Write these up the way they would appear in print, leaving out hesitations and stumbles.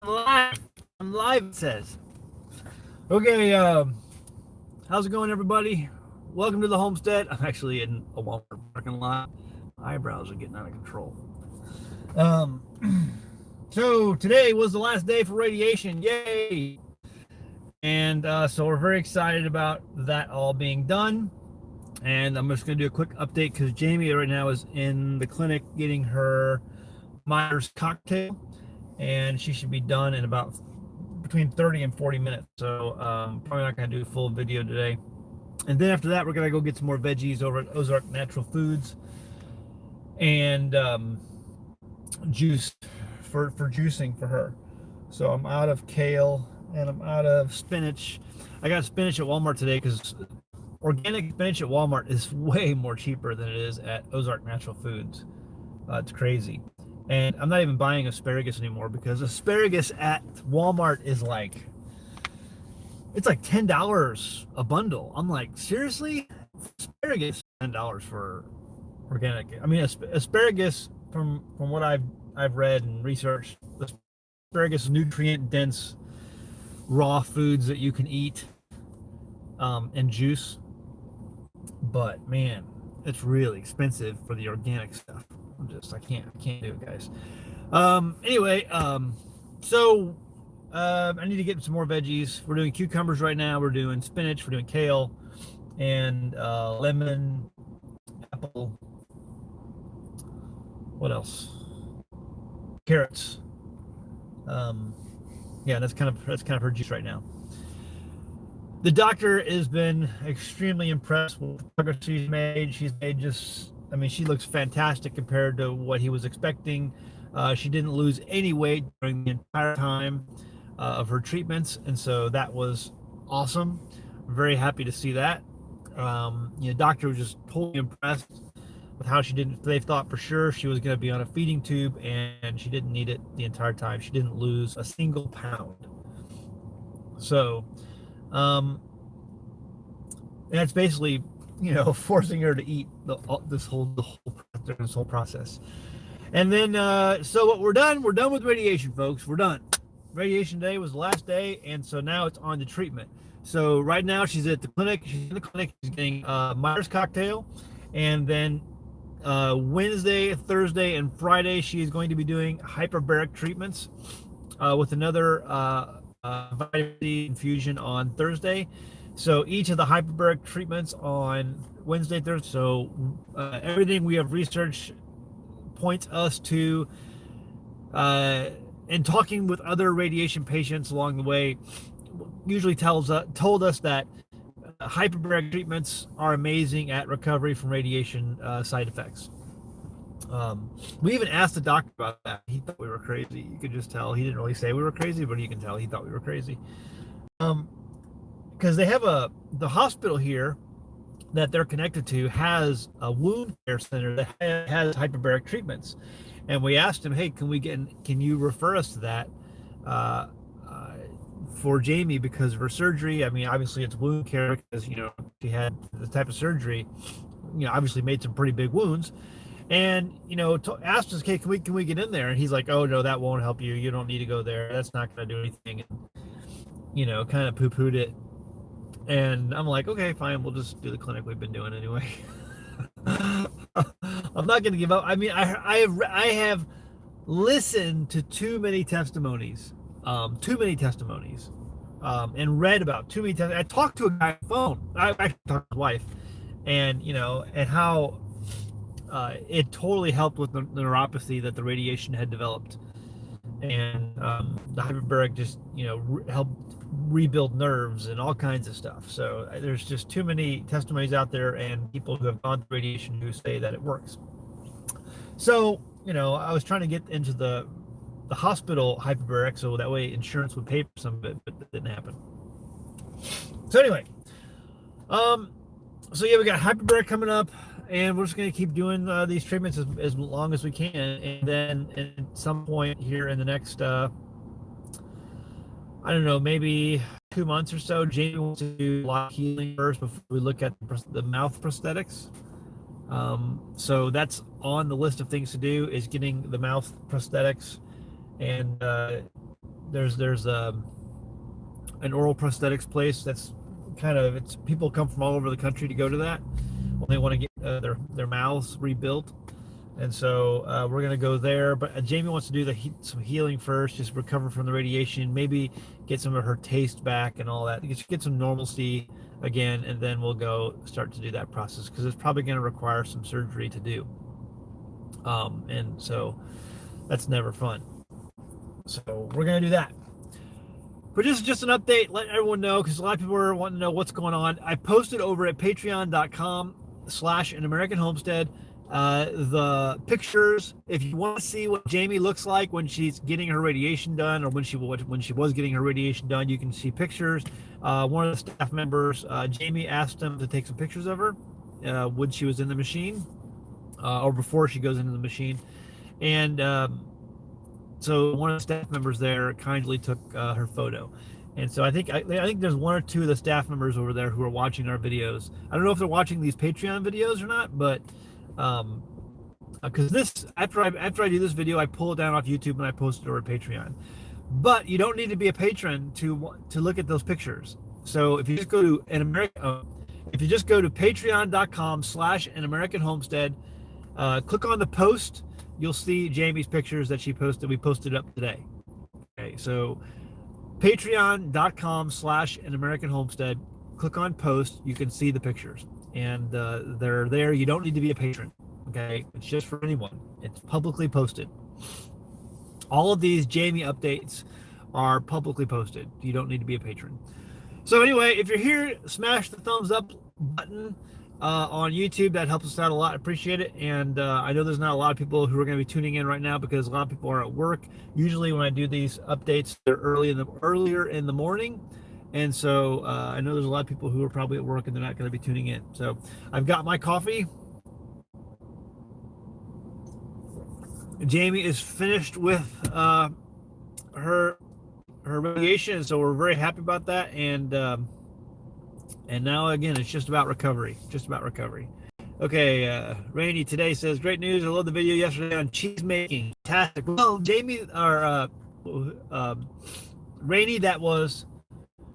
live. I'm live, it says. Okay, how's it going, everybody? Welcome to the homestead. I'm actually in a Walmart parking lot. My eyebrows are getting out of control. Um, so today was the last day for radiation. Yay! And so we're very excited about that all being done. And I'm just going to do a quick update because Jaimie right now is in the clinic getting her Myers cocktail, and she should be done in about between 30 and 40 minutes. So probably not going to do a full video today. And then after that, we're going to go get some more veggies over at Ozark Natural Foods and juice for juicing for her. So I'm out of kale and I'm out of spinach. I got spinach at Walmart today because organic spinach at Walmart is way more cheaper than it is at Ozark Natural Foods. It's crazy. And I'm not even buying asparagus anymore because asparagus at Walmart is like, it's like $10 a bundle. I'm like, seriously? Asparagus $10 for organic. I mean, asparagus from what I've read and researched, asparagus is nutrient dense raw foods that you can eat and juice. But man, it's really expensive for the organic stuff. I can't do it, guys. Anyway, so I need to get some more veggies. We're doing cucumbers right now. We're doing spinach. We're doing kale and lemon, apple. What else? Carrots. Yeah, that's kind of her juice right now. The doctor has been extremely impressed with the progress she's made. She's made she looks fantastic compared to what he was expecting. She didn't lose any weight during the entire time of her treatments, and so that was awesome. I'm very happy to see that. Doctor was just totally impressed with how she didn't. They thought for sure she was going to be on a feeding tube, and she didn't need it the entire time. She didn't lose a single pound. So, that's basically, forcing her to eat this whole process. And then, so what we're done with radiation, folks. We're done. Radiation day was the last day, and so now it's on to treatment. So right now she's at the clinic. She's in the clinic. She's getting Myers cocktail, and then Wednesday, Thursday, and Friday she's going to be doing hyperbaric treatments with another vitamin D infusion on Thursday. So each of the hyperbaric treatments on Wednesday, Thursday. So everything we have researched points us to, and talking with other radiation patients along the way, usually told us that hyperbaric treatments are amazing at recovery from radiation side effects. We even asked the doctor about that. He thought we were crazy. You could just tell. He didn't really say we were crazy, but you can tell he thought we were crazy. Because they have the hospital here that they're connected to has a wound care center that has hyperbaric treatments, and we asked him, hey, can you refer us to that for Jaimie because of her surgery? I mean, obviously it's wound care because she had the type of surgery, obviously made some pretty big wounds, and asked us, hey, can we get in there? And he's like, oh no, that won't help you. You don't need to go there. That's not going to do anything. And, kind of poo-pooed it. And I'm like, okay, fine, we'll just do the clinic we've been doing anyway. I'm not going to give up. I mean, I have listened to too many testimonies, and read about too many times. I talked to a guy on the phone. I actually talked to his wife, and and how it totally helped with the neuropathy that the radiation had developed, and the hyperbaric just helped rebuild nerves and all kinds of stuff. So there's just too many testimonies out there and people who have gone through radiation who say that it works. So I was trying to get into the hospital hyperbaric so that way insurance would pay for some of it, but that didn't happen. So anyway, so yeah, we got hyperbaric coming up, and we're just going to keep doing these treatments as long as we can, and then at some point here in the next I don't know, maybe 2 months or so, Jaimie wants to do a lot of healing first before we look at the mouth prosthetics. So that's on the list of things to do, is getting the mouth prosthetics and there's an oral prosthetics place that's it's people come from all over the country to go to that when they want to get their mouths rebuilt. And so we're going to go there. But Jaimie wants to do some healing first, just recover from the radiation, maybe get some of her taste back and all that, get some normalcy again, and then we'll go start to do that process, because it's probably going to require some surgery to do. And so that's never fun. So we're going to do that. But just an update, let everyone know, because a lot of people are wanting to know what's going on. I posted over at patreon.com/AnAmericanHomestead the pictures. If you want to see what Jaimie looks like when she's getting her radiation done, or when she was getting her radiation done, you can see pictures. One of the staff members, Jaimie, asked them to take some pictures of her when she was in the machine, or before she goes into the machine. And so one of the staff members there kindly took her photo. And so I think there's one or two of the staff members over there who are watching our videos. I don't know if they're watching these Patreon videos or not, but because after I do this video, I pull it down off YouTube and I post it over at Patreon. But you don't need to be a patron to look at those pictures. So if you just go to patreon.com/AnAmericanHomestead, click on the post, you'll see Jaimie's pictures that she posted. We posted up today. Okay, so patreon.com/AnAmericanHomestead, click on post, you can see the pictures, and they're there. You don't need to be a patron. Okay, it's just for anyone. It's publicly posted. All of these Jaimie updates are publicly posted. You don't need to be a patron. So anyway, if you're here, smash the thumbs up button on YouTube. That helps us out a lot. I appreciate it. And I know there's not a lot of people who are going to be tuning in right now, because a lot of people are at work. Usually when I do these updates, they're earlier in the morning. And so I know there's a lot of people who are probably at work and they're not going to be tuning in. So I've got my coffee. Jaimie is finished with her radiation, so we're very happy about that. And now again, it's just about recovery. Okay, Rainey today says, great news. I love the video yesterday on cheese making. Fantastic. Well, Jaimie, or Rainey, that was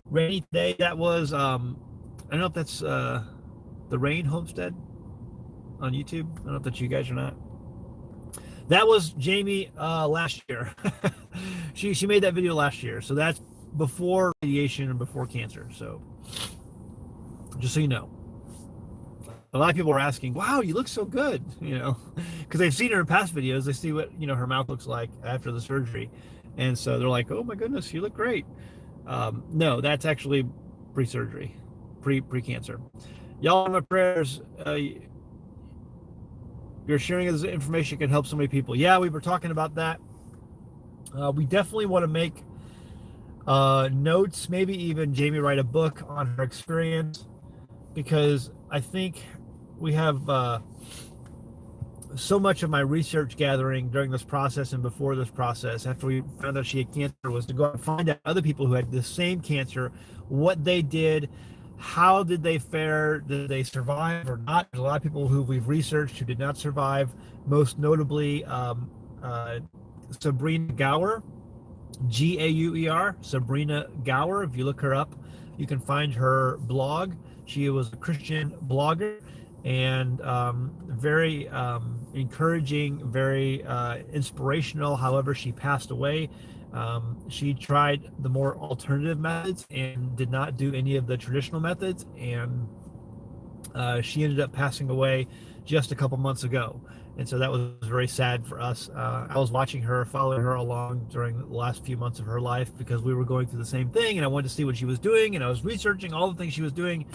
Rainey today. That was I don't know if that's the Rain Homestead on YouTube. I don't know if that's you guys or not. That was Jaimie last year. she made that video last year. So that's before radiation and before cancer. So just so you know. A lot of people are asking, wow, you look so good, because they've seen her in past videos. They see what, her mouth looks like after the surgery. And so they're like, oh my goodness, you look great. No, that's actually pre-surgery, pre-cancer. Y'all, my prayers. Your sharing of this information can help so many people. Yeah, we were talking about that. We definitely want to make notes, maybe even Jaimie write a book on her experience, because I think we have so much of my research gathering during this process and before this process, after we found out she had cancer, was to go and find out other people who had the same cancer, what they did, how did they fare, did they survive or not. There's a lot of people who we've researched who did not survive, most notably Sabrina Gower, Gauer, Sabrina Gower. If you look her up, you can find her blog. She was a Christian blogger, and very encouraging, very inspirational. However, she passed away. She tried the more alternative methods and did not do any of the traditional methods, and she ended up passing away just a couple months ago. And so that was very sad for us. I was watching her, following her along during the last few months of her life, because we were going through the same thing, and I wanted to see what she was doing, and I was researching all the things she was doing.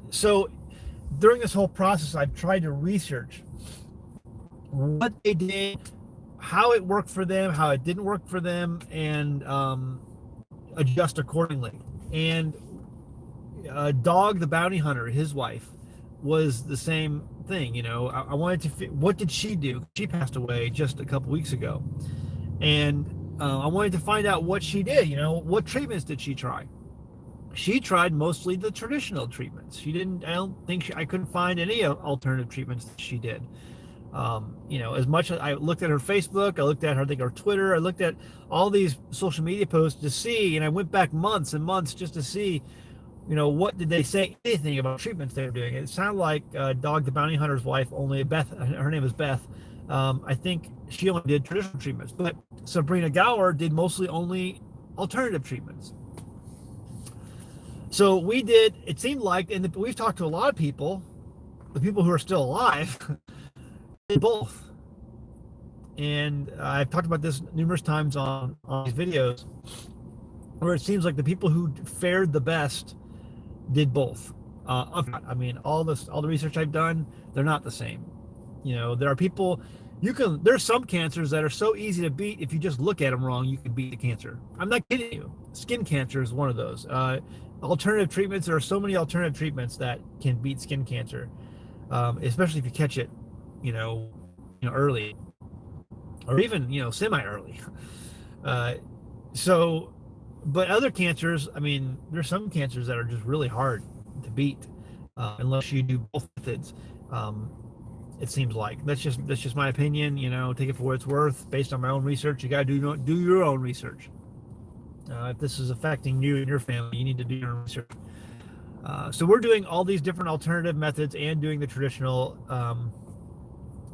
So during this whole process, I've tried to research what they did, how it worked for them, how it didn't work for them, and adjust accordingly. And Dog the Bounty Hunter, his wife, was the same thing. I wanted to what did she do? She passed away just a couple weeks ago, and I wanted to find out what she did. What treatments did she try? She tried mostly the traditional treatments. She didn't. I couldn't find any alternative treatments that she did. As much as I looked at her Facebook, I looked at her, I think her Twitter, I looked at all these social media posts to see, and I went back months and months just to see, what did they say anything about treatments they were doing. It sounded like Dog the Bounty Hunter's wife, only Beth, her name is Beth. I think she only did traditional treatments, but Sabrina Gower did mostly only alternative treatments. So we did, it seemed like, and we've talked to a lot of people, the people who are still alive, did both. And I've talked about this numerous times on these videos, where it seems like the people who fared the best did both. I mean, all the research I've done, they're not the same. There are people, there's some cancers that are so easy to beat. If you just look at them wrong, you can beat the cancer. I'm not kidding you. Skin cancer is one of those. Alternative treatments, there are so many alternative treatments that can beat skin cancer, especially if you catch it, early, or even, semi-early. But other cancers, I mean, there's some cancers that are just really hard to beat, unless you do both methods. It seems like that's just my opinion. Take it for what it's worth. Based on my own research, you gotta do your own research. If this is affecting you and your family, you need to do your own research. So we're doing all these different alternative methods and doing the traditional.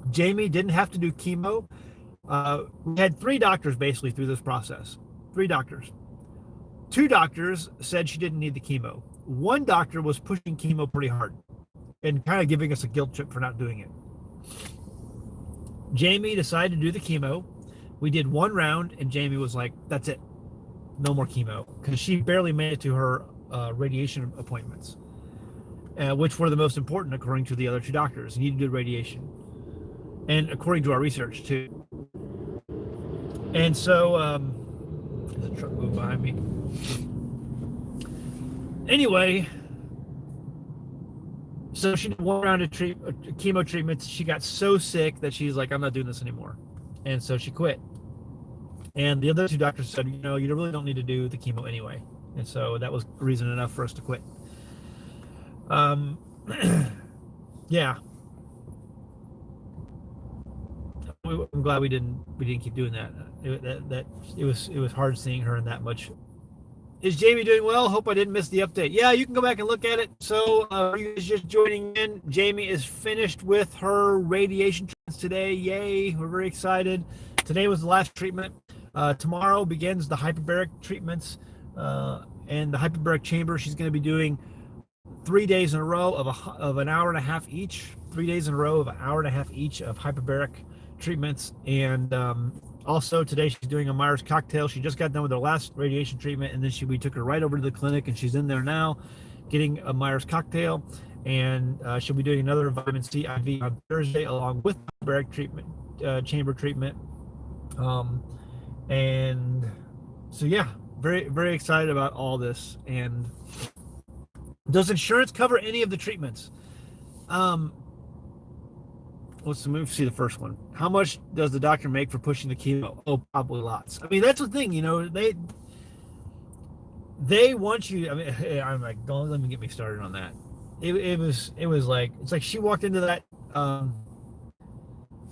Jaimie didn't have to do chemo. We had 3 doctors basically through this process. 3 doctors. 2 doctors said she didn't need the chemo. 1 doctor was pushing chemo pretty hard and kind of giving us a guilt trip for not doing it. Jaimie decided to do the chemo. We did 1 round, and Jaimie was like, that's it. No more chemo. Because she barely made it to her radiation appointments, which were the most important according to the other 2 doctors. You need to do radiation. And according to our research, too. And so, there's a truck moving behind me. Anyway, so she did 1 round of chemo treatments. She got so sick that she's like, I'm not doing this anymore. And so she quit. And the other 2 doctors said, you really don't need to do the chemo anyway. And so that was reason enough for us to quit. Yeah. I'm glad we didn't keep doing that. It was hard seeing her in that much. Is Jaimie doing well? Hope I didn't miss the update. Yeah, you can go back and look at it. So, you guys just joining in, Jaimie is finished with her radiation treatments today. Yay, we're very excited. Today was the last treatment. Tomorrow begins the hyperbaric treatments and the hyperbaric chamber. She's going to be doing 3 days in a row of an hour and a half each. 3 days in a row of an hour and a half each of hyperbaric treatments. And also today she's doing a Myers cocktail. She just got done with her last radiation treatment, and then we took her right over to the clinic, and she's in there now getting a Myers cocktail. And she'll be doing another vitamin C IV on Thursday along with hyperbaric treatment, chamber treatment. And so, yeah, very, very excited about all this. And does insurance cover any of the treatments? Let's see the first one. How much does the doctor make for pushing the chemo? Oh, probably lots. I mean, that's the thing, they want you. I mean, I'm like, don't let me get me started on that. It was like, it's like she walked into that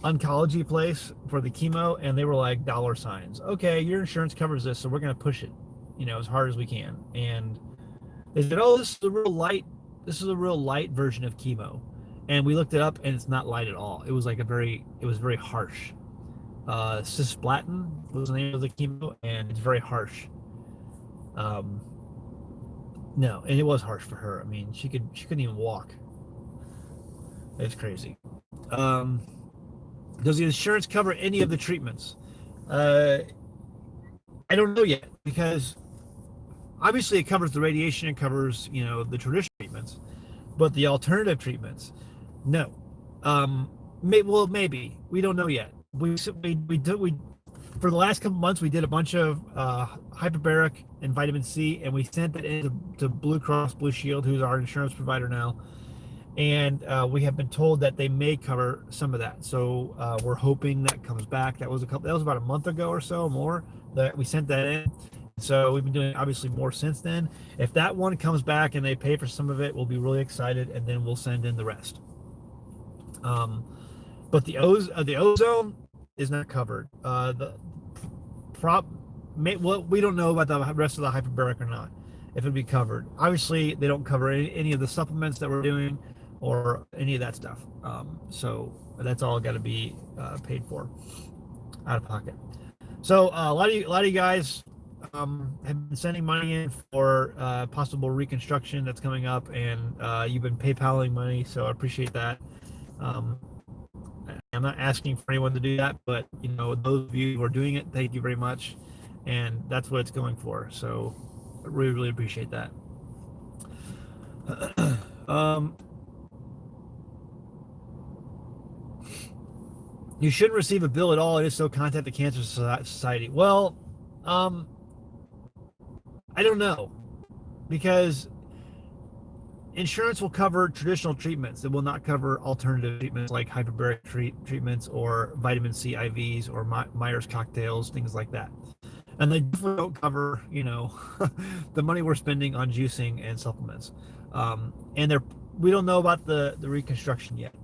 oncology place for the chemo, and they were like dollar signs. Okay, your insurance covers this, so we're gonna push it, as hard as we can. And they said, oh, this is a real light version of chemo. And we looked it up, and it's not light at all. It was like it was very harsh. Cisplatin was the name of the chemo, and it's very harsh. No, and it was harsh for her. I mean, she couldn't even walk. It's crazy. Does the insurance cover any of the treatments? I don't know yet, because obviously it covers the radiation, it covers, the traditional treatments, but the alternative treatments, no. Maybe we don't know yet. We for the last couple months we did a bunch of hyperbaric and vitamin C, and we sent it into Blue Cross Blue Shield, who's our insurance provider now, and we have been told that they may cover some of that. So we're hoping that comes back. That was about a month ago or so, more, that we sent that in. So we've been doing obviously more since then. If that one comes back and they pay for some of it, we'll be really excited, and then we'll send in the rest. but the ozone is not covered. Well, we don't know about the rest of the hyperbaric or not, if it'd be covered. Obviously, they don't cover any of the supplements that we're doing or any of that stuff. So that's all got to be paid for out of pocket. So a lot of you guys have been sending money in for possible reconstruction that's coming up, and you've been PayPaling money, so I appreciate that. I'm not asking for anyone to do that, but those of you who are doing it, thank you very much, and that's what it's going for. So I really, really appreciate that. You shouldn't receive a bill at all. It is so, contact the Cancer Society. Well, I don't know, because insurance will cover traditional treatments. It will not cover alternative treatments like hyperbaric treatments or vitamin C IVs or Myers cocktails, things like that. And they definitely don't cover, the money we're spending on juicing and supplements. And we don't know about the reconstruction yet.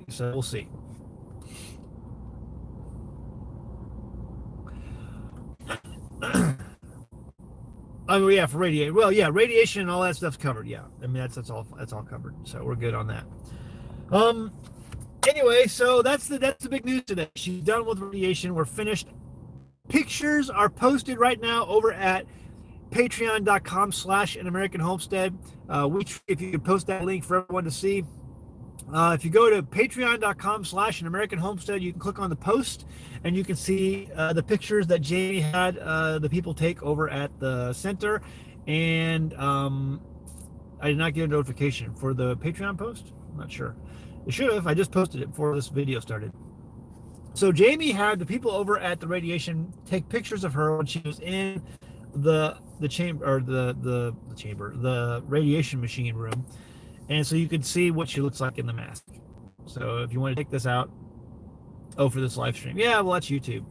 So we'll see. I mean, yeah, for radiation. Well, yeah, radiation and all that stuff's covered. Yeah, I mean that's all covered. So we're good on that. Anyway, so that's the big news today. She's done with radiation. We're finished. Pictures are posted right now over at patreon.com/An-American-Homestead. If you could post that link for everyone to see. If you go to patreon.com/An-American-Homestead, you can click on the post and you can see the pictures that Jaimie had the people take over at the center. And I did not get a notification for the Patreon post. I'm not sure. It should have. I just posted it before this video started. So Jaimie had the people over at the radiation take pictures of her when she was in the chamber, or the radiation machine room. And so you can see what she looks like in the mask. So if you want to take this out, for this live stream. Yeah, well, that's YouTube.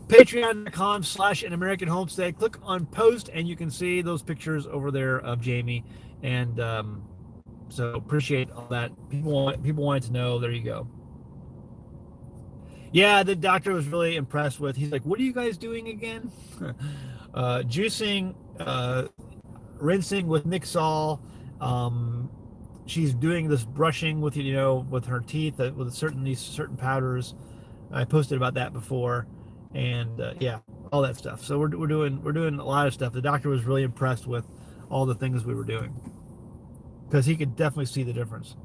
Patreon.com/An-American-Homestead. Click on post and you can see those pictures over there of Jaimie. And so appreciate all that. People wanted to know. There you go. Yeah, the doctor was really impressed with. He's like, "What are you guys doing again?" Juicing, rinsing with Mixol. She's doing this brushing with with her teeth with certain powders. I posted about that before, and yeah, all that stuff. So we're doing a lot of stuff. The doctor was really impressed with all the things we were doing because he could definitely see the difference.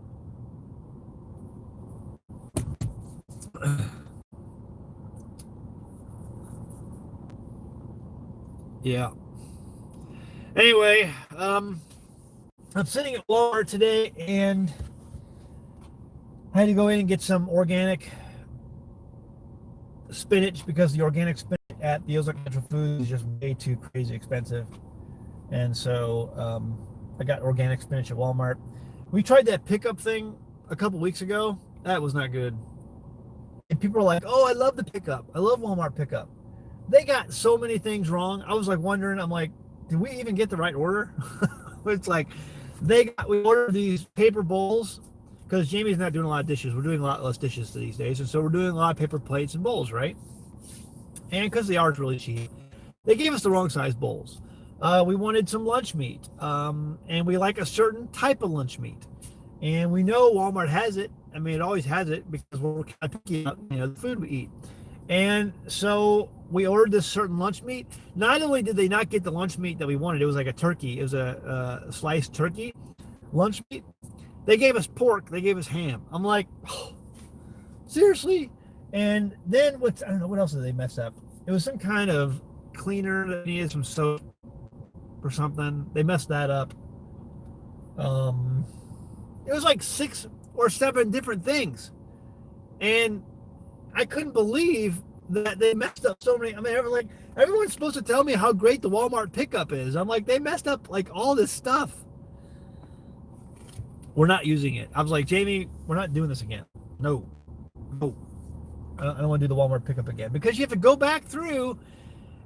Yeah. Anyway, I'm sitting at Walmart today and I had to go in and get some organic spinach because the organic spinach at the Ozark Natural Foods is just way too crazy expensive. And so I got organic spinach at Walmart. We tried that pickup thing a couple weeks ago. That was not good. And people are like, "Oh, I love the pickup. I love Walmart pickup." They got so many things wrong. I was like wondering, I'm like, did we even get the right order? It's like we ordered these paper bowls because Jaimie's not doing a lot of dishes. We're doing a lot less dishes these days. And so we're doing a lot of paper plates and bowls, right? And because they are really cheap, they gave us the wrong size bowls. We wanted some lunch meat. And we like a certain type of lunch meat. And we know Walmart has it. I mean, it always has it because we're kind of picky about the food we eat. And so we ordered this certain lunch meat. Not only did they not get the lunch meat that we wanted, it was like a turkey. It was a sliced turkey lunch meat. They gave us pork. They gave us ham. I'm like, oh, seriously? And then I don't know, what else did they mess up? It was some kind of cleaner that needed some soap or something. They messed that up. It was like 6 or 7 different things. And I couldn't believe that they messed up so many. I mean, everyone's supposed to tell me how great the Walmart pickup is. I'm like, they messed up like all this stuff. We're not using it. I was like, Jaimie, we're not doing this again. No. I don't want to do the Walmart pickup again because you have to go back through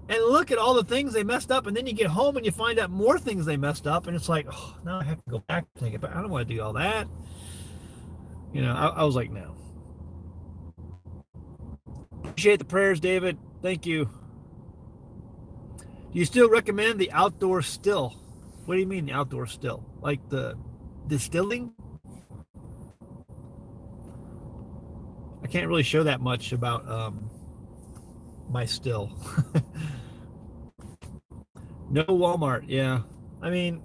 and look at all the things they messed up, and then you get home and you find out more things they messed up, and it's like, oh, now I have to go back and take it back. I don't want to do all that. You know, I was like, no. Appreciate the prayers, David. Thank you. Do you still recommend the outdoor still? What do you mean the outdoor still? Like the distilling? I can't really show that much about my still. No Walmart, yeah. I mean,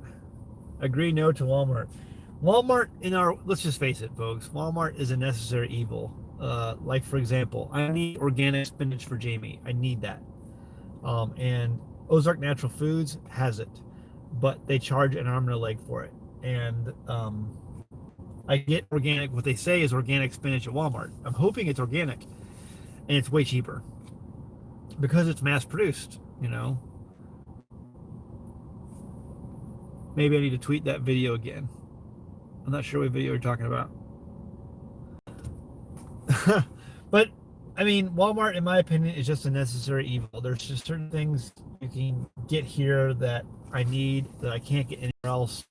agree no to Walmart. Walmart in our, let's just face it, folks, Walmart is a necessary evil. Like, for example, I need organic spinach for Jaimie. I need that. And Ozark Natural Foods has it, but they charge an arm and a leg for it. And I get organic, what they say is organic spinach at Walmart. I'm hoping it's organic, and it's way cheaper because it's mass produced, you know. Maybe I need to tweet that video again. I'm not sure what video you're talking about. But I mean, Walmart, in my opinion, is just a necessary evil. There's just certain things you can get here that I need that I can't get anywhere else.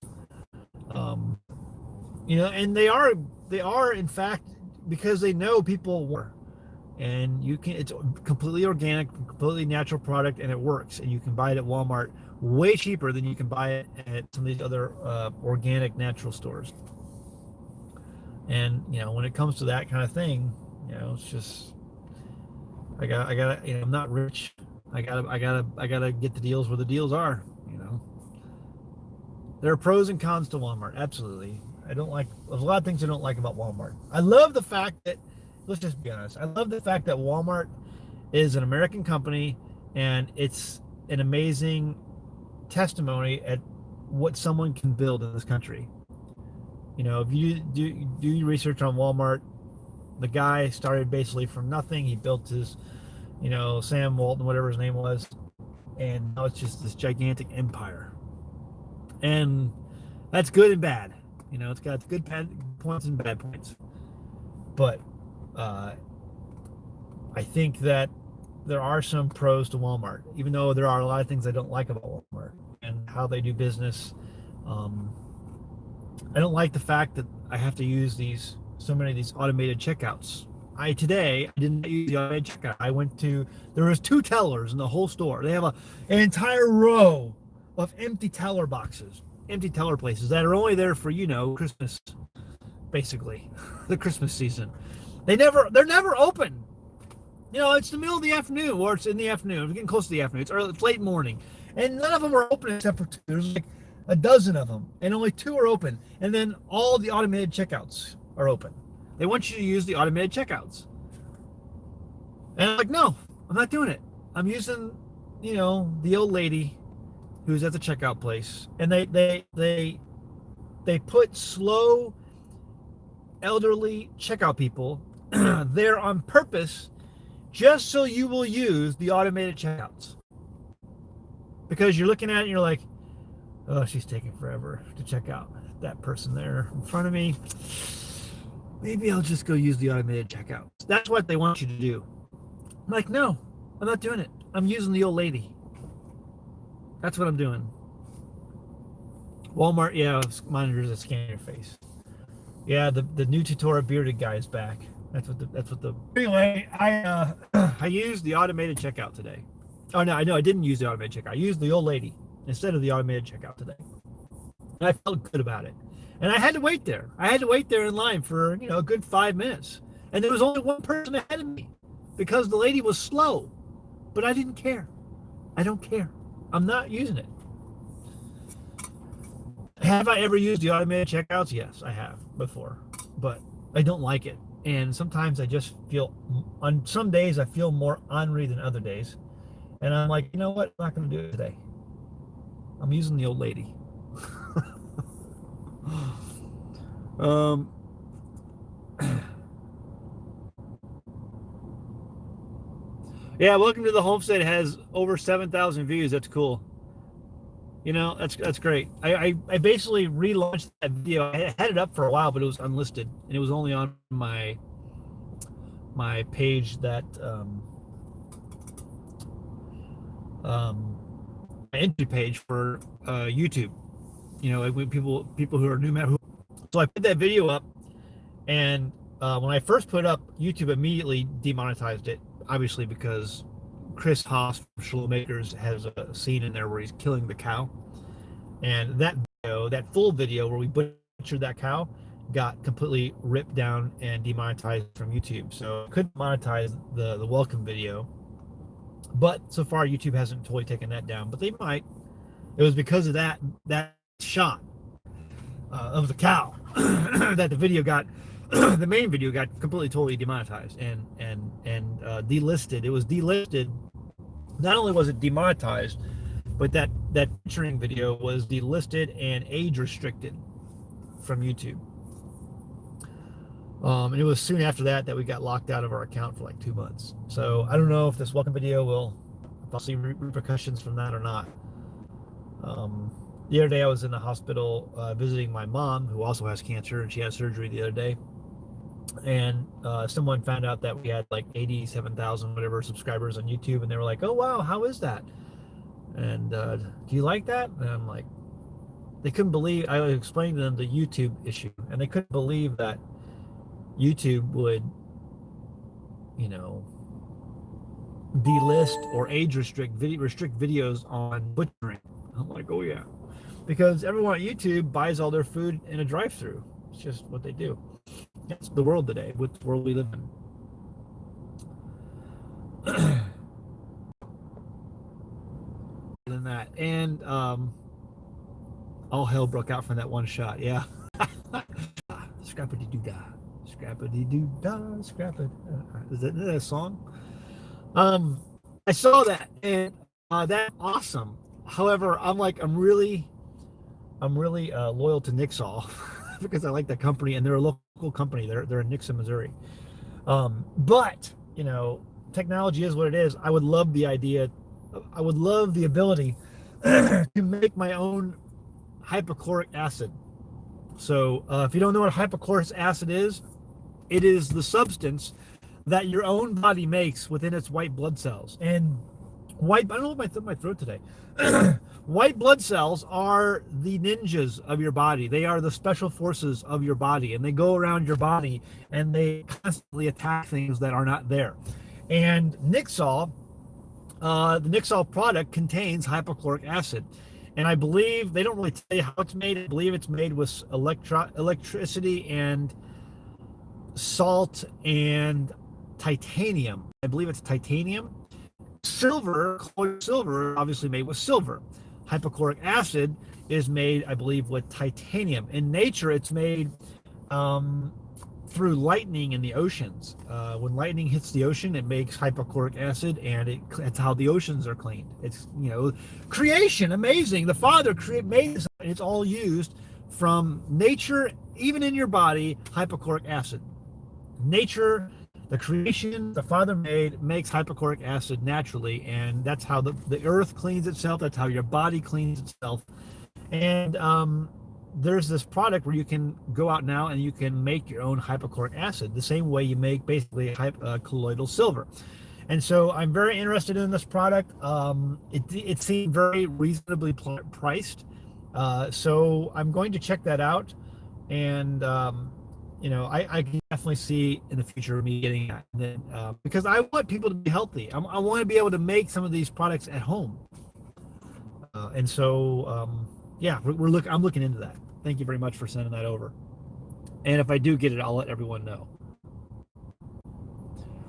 You know, and they are in fact, because they know people want, and you can, it's completely organic, completely natural product, and it works, and you can buy it at Walmart way cheaper than you can buy it at some of these other organic natural stores. And you know, when it comes to that kind of thing, you know, it's just I got you know, I'm not rich. I gotta get the deals where the deals are. You know, there are pros and cons to Walmart. Absolutely, I don't like. There's a lot of things I don't like about Walmart. I love the fact that, let's just be honest, I love the fact that Walmart is an American company, and it's an amazing testimony at what someone can build in this country. You know, if you do your research on Walmart, the guy started basically from nothing. He built his, you know, Sam Walton, whatever his name was, and now it's just this gigantic empire. And that's good and bad. You know, it's got good points and bad points. But I think that there are some pros to Walmart, even though there are a lot of things I don't like about Walmart and how they do business. I don't like the fact that I have to use so many of these automated checkouts. Today I didn't use the automated checkout. There was 2 tellers in the whole store. They have an entire row of empty teller boxes, empty teller places that are only there for, you know, Christmas, basically, the Christmas season. They're never open. You know, it's the middle of the afternoon, or it's in the afternoon. We're getting close to the afternoon. It's late morning, and none of them are open except for 2. There's like a dozen of them, and only 2 are open. And then all the automated checkouts are open. They want you to use the automated checkouts, and I'm like, no, I'm not doing it. I'm using, you know, the old lady who's at the checkout place, and they put slow, elderly checkout people there on purpose, just so you will use the automated checkouts. Because you're looking at it and you're like, oh, she's taking forever to check out. That person there in front of me, maybe I'll just go use the automated checkouts. That's what they want you to do. I'm like, no, I'm not doing it. I'm using the old lady. That's what I'm doing. Walmart, yeah, monitors that scan your face. Yeah, the new tutorial bearded guy is back. That's what the. Anyway, I used the automated checkout today. Oh no, I didn't use the automated checkout. I used the old lady instead of the automated checkout today, and I felt good about it. And I had to wait there. I had to wait there in line for, you know, a good 5 minutes, and there was only one person ahead of me because the lady was slow. But I didn't care. I don't care. I'm not using it. Have I ever used the automated checkouts? Yes, I have before, but I don't like it. And sometimes I just feel, on some days I feel more ornery than other days. And I'm like, you know what? I'm not going to do it today. I'm using the old lady. Yeah, welcome to the homestead. It has over 7,000 views. That's cool. You know, that's great. I basically relaunched that video. I had it up for a while, but it was unlisted, and it was only on my page that my entry page for YouTube. You know, people who are new members. So I put that video up, And when I first put up, YouTube immediately demonetized it, obviously because Chris Haas from Showmakers has a scene in there where he's killing the cow. And that video, that full video where we butchered that cow, got completely ripped down and demonetized from YouTube. So I couldn't monetize the welcome video. But so far, YouTube hasn't totally taken that down. But they might. It was because of that shot of the cow that the video got the main video got completely totally demonetized and delisted. It was delisted. Not only was it demonetized, but that featuring video was delisted and age restricted from YouTube. And it was soon after that we got locked out of our account for like 2 months. So I don't know if this welcome video if I'll see repercussions from that or not. The other day I was in the hospital visiting my mom, who also has cancer, and she had surgery the other day. And someone found out that we had like 87,000 whatever subscribers on YouTube, and they were like, "Oh wow, how is that? And do you like that?" And I'm like, they couldn't believe. I was explaining to them the YouTube issue, and they couldn't believe that YouTube would, you know, delist or age restrict videos on butchering. I'm like, oh yeah, because everyone on YouTube buys all their food in a drive-through. It's just what they do. It's the world today, with the world we live in. Than that, and all hell broke out from that one shot. Yeah. Scrappity doo dah, scrappity doo dah, scrappity. Is that a song? I saw that, and that's awesome. However, I'm really loyal to Nixall because I like that company, and they're a local company. They're in Nixon, Missouri. But you know, technology is what it is. I would love the ability to make my own hypochloric acid. So if you don't know what hypochloric acid is, it is the substance that your own body makes within its white blood cells. And I don't know if my throat today. White blood cells are the ninjas of your body. They are the special forces of your body, and they go around your body and they constantly attack things that are not there. And Nixall, the Nixall product contains hypochloric acid. And I believe they don't really tell you how it's made. I believe it's made with electricity and salt and titanium. I believe it's titanium. Silver, colloidal silver, obviously made with silver. Hypochloric acid is made, I believe, with titanium. In nature, it's made through lightning in the oceans. When lightning hits the ocean, it makes hypochloric acid, and that's how the oceans are cleaned. It's, you know, creation, amazing. The Father made this, and it's all used from nature, even in your body, hypochloric acid. Nature, the creation the Father made, makes hypochloric acid naturally, and that's how the earth cleans itself. That's how your body cleans itself. And there's this product where you can go out now and you can make your own hypochloric acid, the same way you make basically colloidal silver. And so I'm very interested in this product. It seemed very reasonably priced. So I'm going to check that out. And you know, I can definitely see in the future me getting that. And then, because I want people to be healthy. I want to be able to make some of these products at home. And so, yeah, I'm looking into that. Thank you very much for sending that over. And if I do get it, I'll let everyone know.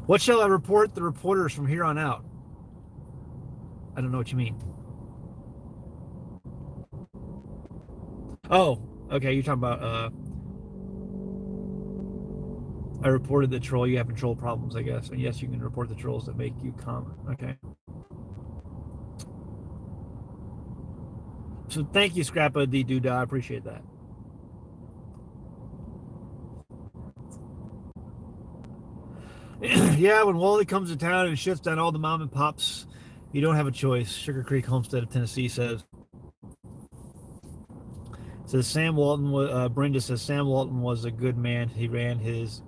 What shall I report the reporters from here on out? I don't know what you mean. Oh, okay, you're talking about I reported the troll. You have control problems, I guess. And yes, you can report the trolls that make you comment. Okay. So thank you, Scrappa D Doodah. I appreciate that. Yeah, when Wally comes to town and shuts down all the mom and pops, you don't have a choice. Sugar Creek Homestead of Tennessee says. Says Sam Walton. Brenda says Sam Walton was a good man. He ran his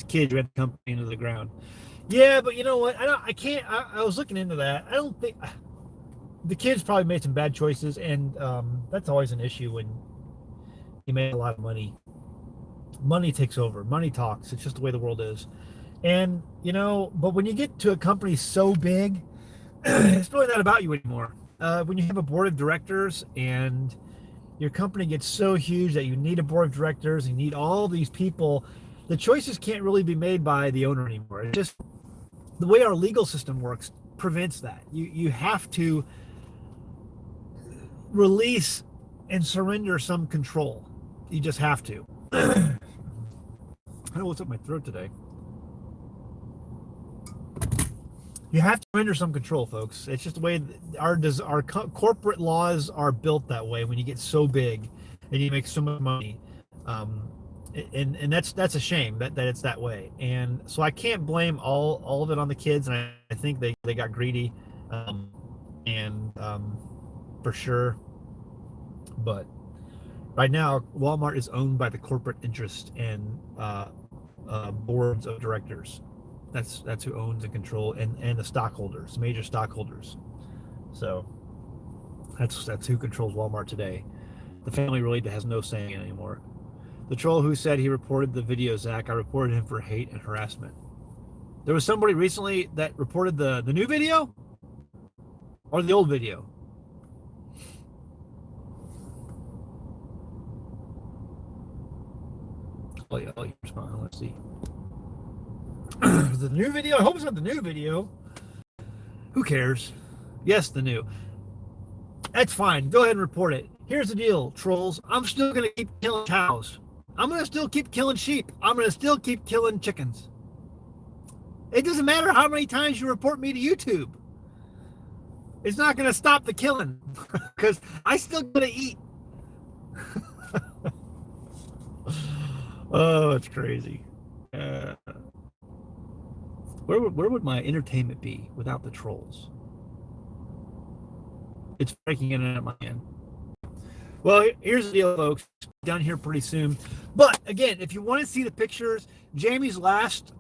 kid ran the company into the ground. Yeah, but you know what? I was looking into that. I don't think the kids probably made some bad choices, and that's always an issue when you make a lot of money. money takes over. Money talks. It's just the way the world is. And, but when you get to a company so big, it's really not about you anymore. When you have a board of directors and your company gets so huge that you need a board of directors, you need all these people, the choices can't really be made by the owner anymore. It's just the way our legal system works prevents that. You have to release and surrender some control. You just have to. I don't know what's up my throat today. You have to surrender some control, folks. It's just the way our corporate laws are built that way. When you get so big and you make so much money, and that's a shame that it's that way. And so I can't blame all of it on the kids. And I think they got greedy, and for sure. But right now, Walmart is owned by the corporate interest and boards of directors. That's who owns and control, and the stockholders, major stockholders. So that's who controls Walmart today. The family really has no say in it anymore. The troll who said he reported the video, Zach, I reported him for hate and harassment. There was somebody recently that reported the new video or the old video. Oh yeah, let's see. The new video? I hope it's not the new video. Who cares? Yes, the new. That's fine. Go ahead and report it. Here's the deal, trolls. I'm still going to keep killing cows. I'm going to still keep killing sheep. I'm going to still keep killing chickens. It doesn't matter how many times you report me to YouTube. It's not going to stop the killing because I still going to eat. Oh, it's crazy. Where would my entertainment be without the trolls? It's breaking in at my end. Well, here's the deal, folks. Down here pretty soon. But again, if you want to see the pictures, Jaimie's last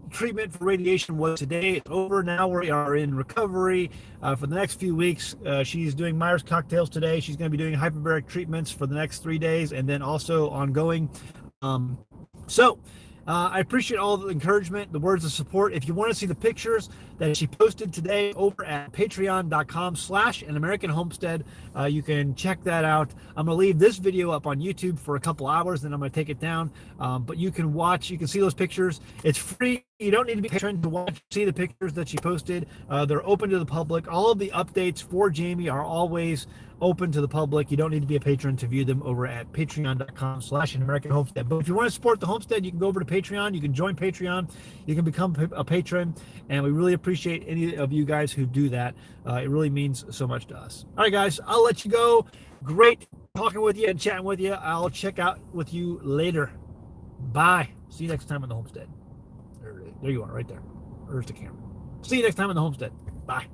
treatment for radiation was today. It's over now. We are in recovery for the next few weeks. She's doing Myers cocktails today. She's going to be doing hyperbaric treatments for the next 3 days, and then also ongoing. I appreciate all the encouragement, the words of support. If you want to see the pictures that she posted today over at patreon.com/AnAmericanHomestead, you can check that out. I'm going to leave this video up on YouTube for a couple hours, then I'm going to take it down. But you can see those pictures. It's free. You don't need to be a patron to see the pictures that she posted. They're open to the public. All of the updates for Jaimie are always open to the public. You don't need to be a patron to view them over at patreon.com/AnAmericanHomestead. But if you want to support the homestead, you can go over to Patreon. You can join Patreon. You can become a patron. And we really appreciate any of you guys who do that. It really means so much to us. All right, guys, I'll let you go. Great talking with you and chatting with you. I'll check out with you later. Bye. See you next time on the homestead. There you are, right there. There's the camera. See you next time on the homestead. Bye.